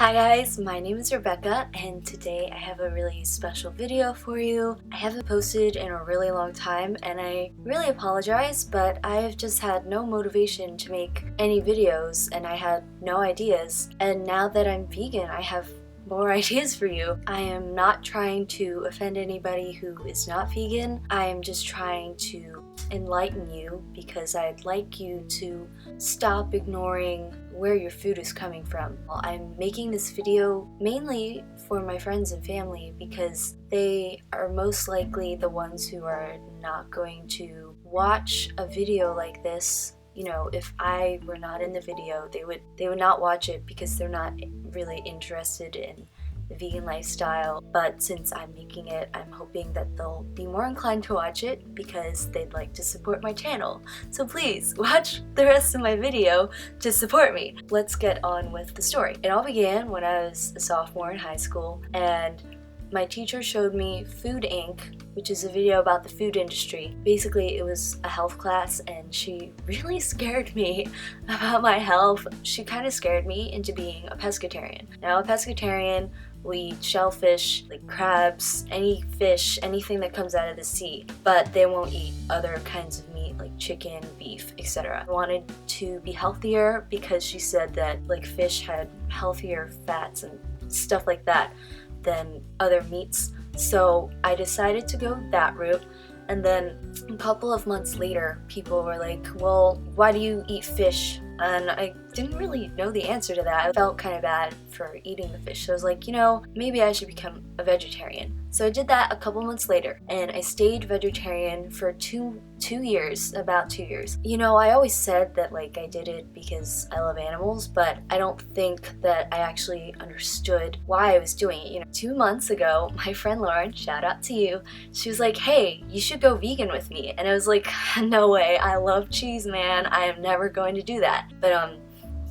Hi guys, my name is Rebecca and today I have a really special video for you. I haven't posted in a really long time and I really apologize, but I've just had no motivation to make any videos and I had no ideas. And now that I'm vegan, I have more ideas for you. I am not trying to offend anybody who is not vegan. I am just trying to enlighten you because I'd like you to stop ignoring where your food is coming from. I'm making this video mainly for my friends and family because they are most likely the ones who are not going to watch a video like this. You know, if I were not in the video, they would not watch it because they're not really interested in the vegan lifestyle. But since I'm making it, I'm hoping that they'll be more inclined to watch it because they'd like to support my channel. So please watch the rest of my video to support me. Let's get on with the story. It all began when I was a sophomore in high school and my teacher showed me Food Inc., which is a video about the food industry. Basically, it was a health class and she really scared me about my health. She kind of scared me into being a pescatarian. Now, a pescatarian will eat shellfish, like crabs, any fish, anything that comes out of the sea, but they won't eat other kinds of meat like chicken, beef, etc. I wanted to be healthier because she said that like fish had healthier fats and stuff like that than other meats. So I decided to go that route. And then a couple of months later, people were like, well, why do you eat fish? And I didn't really know the answer to that. I felt kind of bad for eating the fish. So I was like, you know, maybe I should become a vegetarian. So I did that a couple months later and I stayed vegetarian for about 2 years. You know, I always said that like I did it because I love animals, but I don't think that I actually understood why I was doing it. You know, 2 months ago, my friend Lauren, shout out to you, she was like, hey, you should go vegan with me. And I was like, no way, I love cheese, man. I am never going to do that. But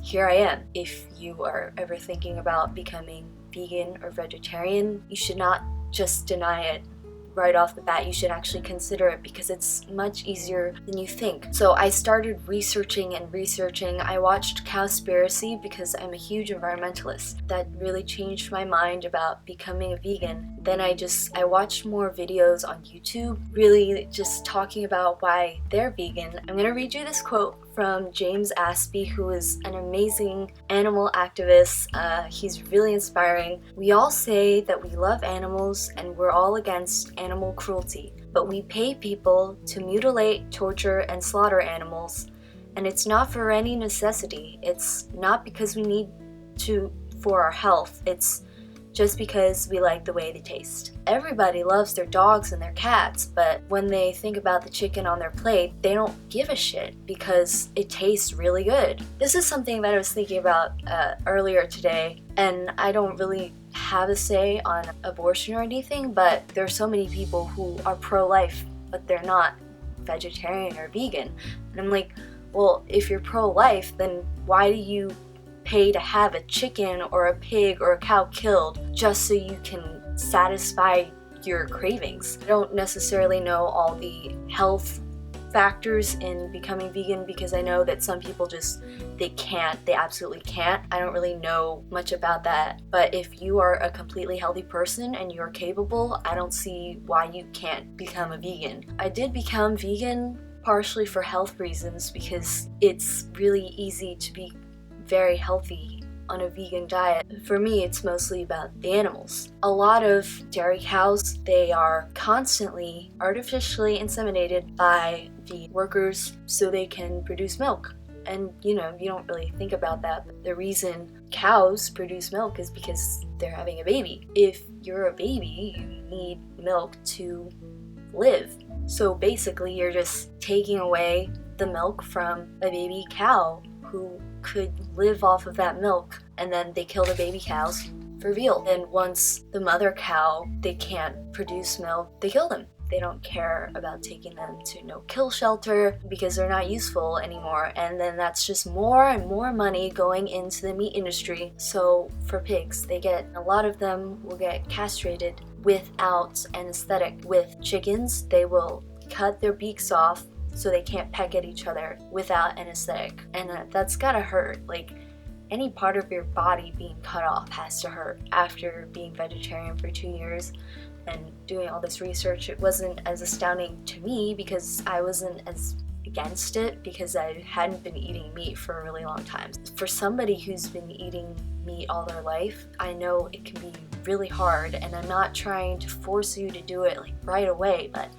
here I am. If you are ever thinking about becoming vegan or vegetarian, you should not just deny it right off the bat. You should actually consider it because it's much easier than you think. So I started researching and researching. I watched Cowspiracy because I'm a huge environmentalist. That really changed my mind about becoming a vegan. Then I watched more videos on YouTube, really just talking about why they're vegan. I'm gonna read you this quote from James Aspey, who is an amazing animal activist. He's really inspiring. We all say that we love animals and we're all against animal cruelty, but we pay people to mutilate, torture, and slaughter animals, and it's not for any necessity. It's not because we need to for our health. It's just because we like the way they taste. Everybody loves their dogs and their cats, but when they think about the chicken on their plate, they don't give a shit because it tastes really good. This is something that I was thinking about earlier today, and I don't really have a say on abortion or anything, but there are so many people who are pro-life, but they're not vegetarian or vegan. And I'm like, well, if you're pro-life, then why do you pay to have a chicken or a pig or a cow killed just so you can satisfy your cravings? I don't necessarily know all the health factors in becoming vegan because I know that some people they absolutely can't. I don't really know much about that, but if you are a completely healthy person and you're capable, I don't see why you can't become a vegan. I did become vegan partially for health reasons because it's really easy to be very healthy on a vegan diet. For me, it's mostly about the animals. A lot of dairy cows, they are constantly artificially inseminated by the workers so they can produce milk. And you know, you don't really think about that, but the reason cows produce milk is because they're having a baby. If you're a baby, you need milk to live. So basically, you're just taking away the milk from a baby cow who could live off of that milk, and then they kill the baby cows for veal. And once the mother cow, they can't produce milk, they kill them. They don't care about taking them to no-kill shelter because they're not useful anymore. And then that's just more and more money going into the meat industry. So for pigs, a lot of them will get castrated without anesthetic. With chickens, they will cut their beaks off so they can't peck at each other without anesthetic. And that's gotta hurt. Like, any part of your body being cut off has to hurt. After being vegetarian for 2 years and doing all this research, it wasn't as astounding to me because I wasn't as against it because I hadn't been eating meat for a really long time. For somebody who's been eating meat all their life, I know it can be really hard, and I'm not trying to force you to do it like right away, but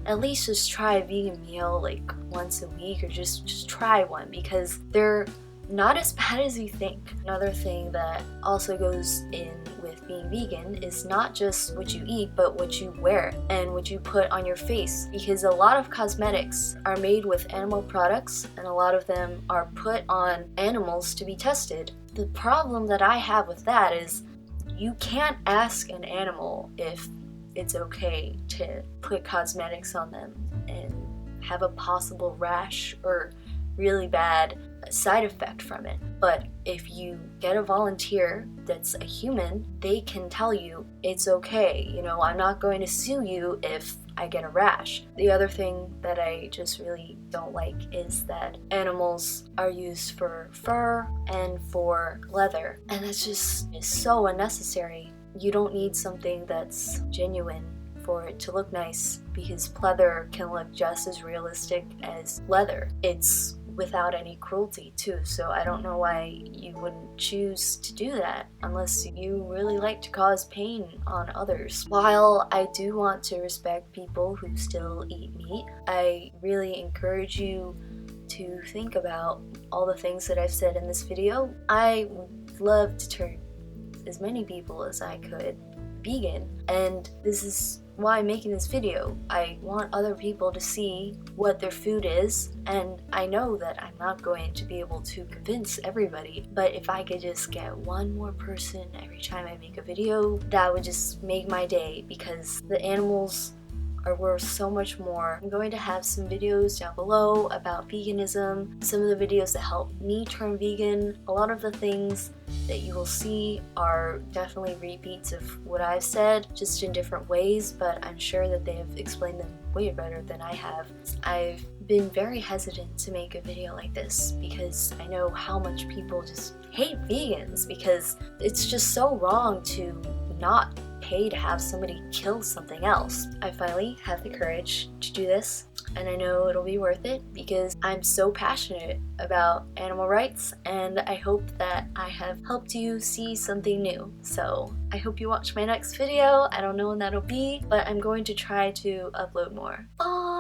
at least just try a vegan meal like once a week, or just try one, because they're not as bad as you think. Another thing that also goes in with being vegan is not just what you eat, but what you wear and what you put on your face, because a lot of cosmetics are made with animal products and a lot of them are put on animals to be tested. The problem that I have with that is you can't ask an animal if it's okay to put cosmetics on them and have a possible rash or really bad side effect from it. But if you get a volunteer that's a human, they can tell you it's okay. You know, I'm not going to sue you if I get a rash. The other thing that I just really don't like is that animals are used for fur and for leather, and that's just is so unnecessary. You don't need something that's genuine for it to look nice, because leather can look just as realistic as leather. It's without any cruelty too, so I don't know why you wouldn't choose to do that unless you really like to cause pain on others. While I do want to respect people who still eat meat, I really encourage you to think about all the things that I've said in this video. I would love to turn as many people as I could vegan, and this is why I'm making this video. I want other people to see what their food is, and I know that I'm not going to be able to convince everybody, but if I could just get one more person every time I make a video, that would just make my day, because the animals are worth so much more. I'm going to have some videos down below about veganism, some of the videos that helped me turn vegan. A lot of the things that you will see are definitely repeats of what I've said, just in different ways, but I'm sure that they have explained them way better than I have. I've been very hesitant to make a video like this because I know how much people just hate vegans, because it's just so wrong to not pay to have somebody kill something else. I finally have the courage to do this, and I know it'll be worth it because I'm so passionate about animal rights, and I hope that I have helped you see something new. So I hope you watch my next video. I don't know when that'll be, but I'm going to try to upload more. Bye!